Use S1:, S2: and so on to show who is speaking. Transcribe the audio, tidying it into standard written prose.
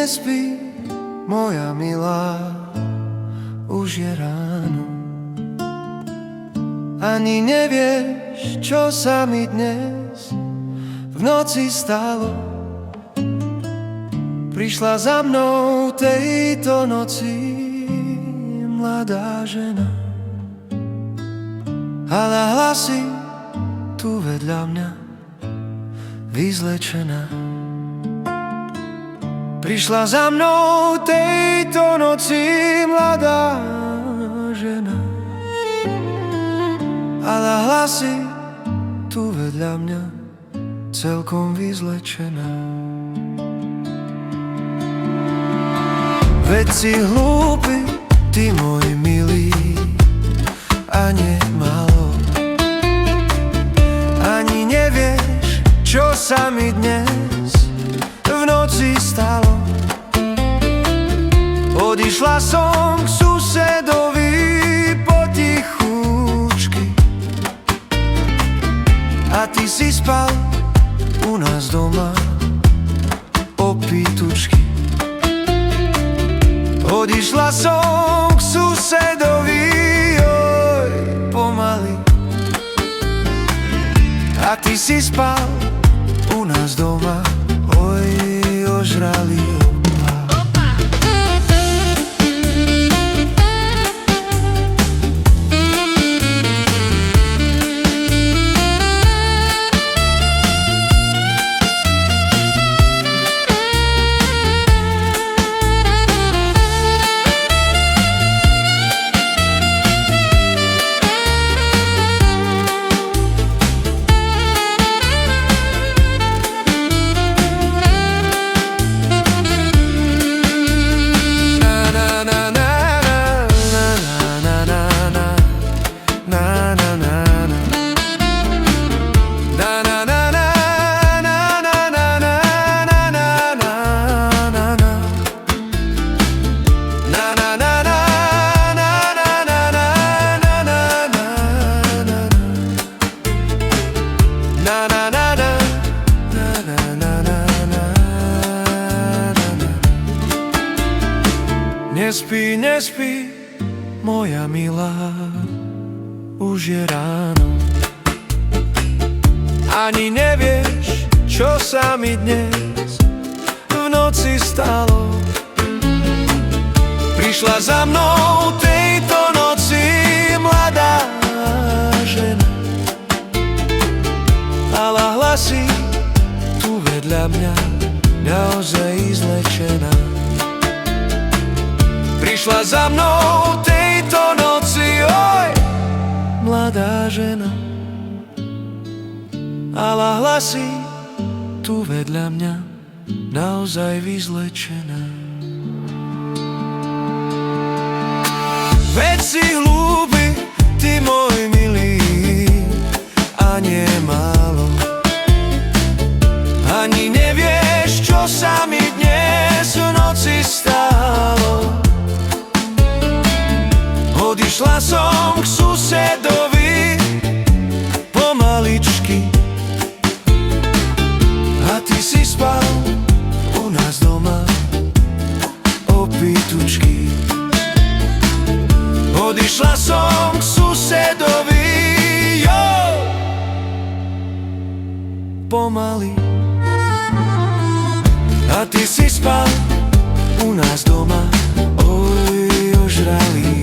S1: nespí, moja milá, už je ráno. Ani nevieš, čo sa mi dnes v noci stalo. Prišla za mnou tejto noci mladá žena, ale hlasy tu vedľa mňa vyzlečená. Prišla za mnou tejto noci mladá žena, ale hlasy tu vedľa mňa celkom vyzlečená. Veď si hlúpy, ty môj milý, a nie málo. Ani nevieš, čo sa mi dnes v noci stalo. Odišla som k susedovi potichúčky, a ty si spal u nás doma opýtučky. Odišla som k susedovi, oj, pomaly, a ty si spal u nás doma, oj, ožralý. Nespí, nespí, moja milá, už je ráno. Ani nevieš, čo sa mi dnes v noci stalo. Prišla za mnou tejto noci mladá žena, ale hlasy tu vedľa mňa naozaj izlečená. Prišla za mnou tejto noci, oj, mladá žena, ale hlasy tu vedľa mňa naozaj vyzlečená. Veď si hlúpy, ty môj milý, a nie málo. Ani nevieš, čo sa mi dnes v noci stalo. Odišla som k susedovi pomaličky, a ty si spal u nás doma opýtučky. Odišla som k susedovi, jo, pomaly, a ty si spal u nás doma, oj, ožralý.